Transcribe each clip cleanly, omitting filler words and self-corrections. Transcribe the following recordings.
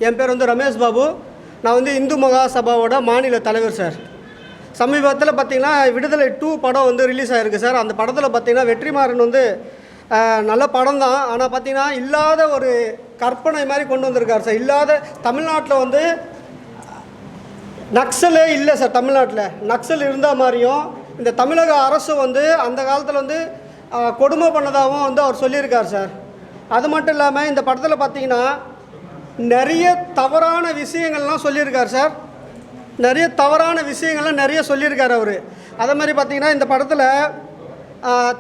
என் பேர் வந்து ரமேஷ் பாபு. நான் வந்து இந்து மகாசபாவோட மாநில தலைவர் சார். சமீபத்தில் பார்த்திங்கன்னா விடுதலை 2 படம் வந்து ரிலீஸ் ஆகிருக்கு சார். அந்த படத்தில் பார்த்திங்கன்னா வெற்றிமாறன் வந்து நல்ல படம் தான். ஆனால் பார்த்திங்கன்னா இல்லாத ஒரு கற்பனை மாதிரி கொண்டு வந்திருக்கார் சார். இல்லாத தமிழ்நாட்டில் வந்து நக்சலே இல்லை சார். தமிழ்நாட்டில் நக்சல் இருந்தால் மாதிரியும் இந்த தமிழக அரசு வந்து அந்த காலத்தில் வந்து கொடுமை பண்ணதாகவும் வந்து அவர் சொல்லியிருக்கார் சார். அது மட்டும் இல்லாமல் இந்த படத்தில் பார்த்திங்கன்னா நிறைய தவறான விஷயங்கள்லாம் சொல்லியிருக்கார் சார். நிறைய தவறான விஷயங்கள்லாம் நிறைய சொல்லியிருக்கார் அவர். அதே மாதிரி பார்த்திங்கன்னா இந்த படத்தில்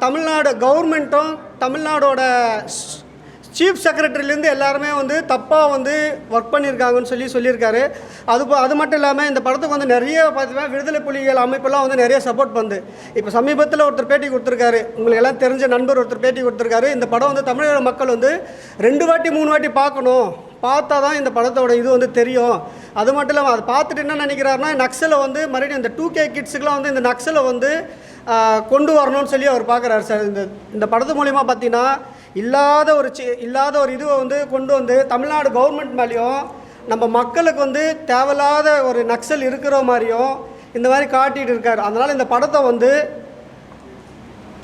தமிழ்நாடு கவர்மெண்ட்டும் தமிழ்நாடோட சீஃப் செக்ரட்டரிலேருந்து எல்லாருமே வந்து தப்பாக வந்து ஒர்க் பண்ணியிருக்காங்கன்னு சொல்லியிருக்காரு. அது மட்டும் இல்லாமல் இந்த படத்துக்கு வந்து நிறைய பார்த்தீங்கன்னா விடுதலை புலிகள் அமைப்பெல்லாம் வந்து நிறைய சப்போர்ட் பண்ணுது. இப்போ சமீபத்தில் ஒருத்தர் பேட்டி கொடுத்துருக்காரு, உங்களுக்கு எல்லாம் தெரிஞ்ச நண்பர் ஒருத்தர் பேட்டி கொடுத்துருக்காரு. இந்த படம் வந்து தமிழக மக்கள் வந்து 2 வாட்டி 3 வாட்டி பார்க்கணும், பார்த்தா தான் இந்த படத்தோட இது வந்து தெரியும். அது மட்டும் இல்லாமல் அதை பார்த்துட்டு என்ன நினைக்கிறாருன்னா நக்சலை வந்து மறுபடியும் இந்த 2K கிட்ஸுக்கெலாம் வந்து இந்த நக்சலை வந்து கொண்டு வரணும்னு சொல்லி அவர் பார்க்குறாரு சார். இந்த படத்து மூலிமா பார்த்தீங்கன்னா இல்லாத ஒரு இதுவை வந்து கொண்டு வந்து தமிழ்நாடு கவர்மெண்ட் மேலேயும் நம்ம மக்களுக்கு வந்து தேவையில்லாத ஒரு நக்சல் இருக்கிற மாதிரியும் இந்த மாதிரி காட்டிகிட்டு இருக்கார். அதனால் இந்த படத்தை வந்து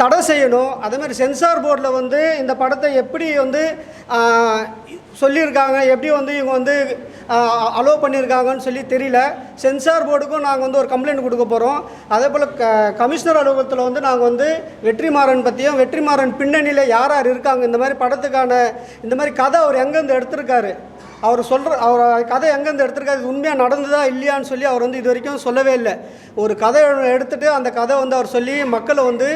தடை செய்யணும். அதேமாதிரி சென்சார் போர்டில் வந்து இந்த படத்தை எப்படி வந்து சொல்லியிருக்காங்க, எப்படி வந்து இவங்க வந்து அலோவ் பண்ணியிருக்காங்கன்னு சொல்லி தெரியல. சென்சார் போர்டுக்கும் நாங்கள் வந்து ஒரு கம்ப்ளைண்ட் கொடுக்க போகிறோம். அதே போல் கமிஷனர் அலுவலகத்தில் வந்து நாங்கள் வந்து வெற்றிமாறன் பற்றியும் வெற்றிமாறன் பின்னணியில் யார் யார் இருக்காங்க, இந்த மாதிரி படத்துக்கான இந்த மாதிரி கதை அவர் எங்கேருந்து எடுத்திருக்காரு, அவர் கதை எங்கேருந்து எடுத்திருக்காரு, இது உண்மையாக நடந்ததா இல்லையான்னு சொல்லி அவர் வந்து இது வரைக்கும் சொல்லவே இல்லை. ஒரு கதை எடுத்துகிட்டு அந்த கதை வந்து அவர் சொல்லி மக்களை வந்து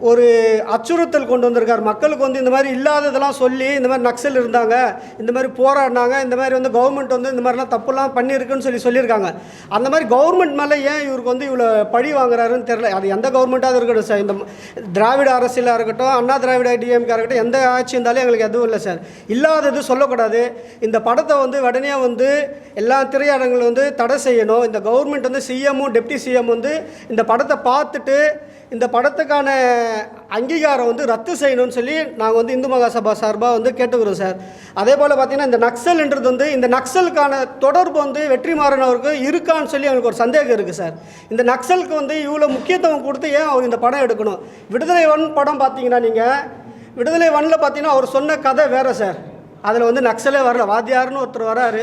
ஒரு அச்சுறுத்தல் கொண்டு வந்திருக்கார். மக்களுக்கு வந்து இந்த மாதிரி இல்லாததெல்லாம் சொல்லி இந்த மாதிரி நக்சல் இருந்தாங்க, இந்த மாதிரி போராடினாங்க, இந்த மாதிரி வந்து கவர்மெண்ட் வந்து இந்த மாதிரிலாம் தப்புலாம் பண்ணியிருக்குன்னு சொல்லியிருக்காங்க. அந்த மாதிரி கவர்மெண்ட் மேலே ஏன் இவருக்கு வந்து இவ்வளோ பழி வாங்குறாருன்னு தெரில. அது எந்த கவர்மெண்ட்டாக இருக்கட்டும் சார், இந்த திராவிட அரசியலாக இருக்கட்டும், அண்ணா திராவிட டிஎம்கே இருக்கட்டும், எந்த ஆட்சி இருந்தாலும் எங்களுக்கு எதுவும் இல்லை சார். இல்லாதது சொல்லக்கூடாது. இந்த படத்தை வந்து உடனே வந்து எல்லா திரையரங்களும் வந்து தடை செய்யணும். இந்த கவர்மெண்ட் வந்து சிஎம்மும் டெப்டி சிஎம் வந்து இந்த படத்தை பார்த்துட்டு இந்த படத்துக்கான அங்கீகாரம் வந்து ரத்து செய்யணும்னு சொல்லி நாங்கள் வந்து இந்து மகாசபா சார்பாக வந்து கேட்டுக்கிறோம் சார். அதே போல் பார்த்திங்கன்னா இந்த நக்சல்ன்றது வந்து இந்த நக்சலுக்கான தொடர்பு வந்து வெற்றிமாறன் அவருக்கு இருக்கான்னு சொல்லி அவங்களுக்கு ஒரு சந்தேகம் இருக்குது சார். இந்த நக்சலுக்கு வந்து இவ்வளோ முக்கியத்துவம் கொடுத்து ஏன் அவர் இந்த படம் எடுக்கணும்? விடுதலை 1 படம் பார்த்தீங்கன்னா நீங்கள் விடுதலை 1ல் பார்த்தீங்கன்னா அவர் சொன்ன கதை வேறு சார். அதில் வந்து நக்சலே வரல, வாத்தியார்னு ஒருத்தர் வராரு,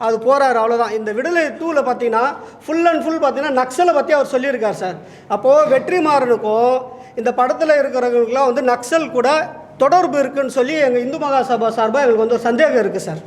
அது போகிறாரு, அவ்வளோதான். இந்த விடுதலை 2ல் பார்த்தீங்கன்னா ஃபுல் அண்ட் ஃபுல் பார்த்தீங்கன்னா நக்சலை பற்றி அவர் சொல்லியிருக்கார் சார். அப்போது வெற்றிமாறனுக்கும் இந்த படத்தில் இருக்கிறவங்களுக்குலாம் வந்து நக்சல் கூட தொடர்பு இருக்குதுன்னு சொல்லி எங்கள் இந்து மகாசபா சார்பாக எங்களுக்கு வந்து ஒரு சந்தேகம் இருக்குது சார்.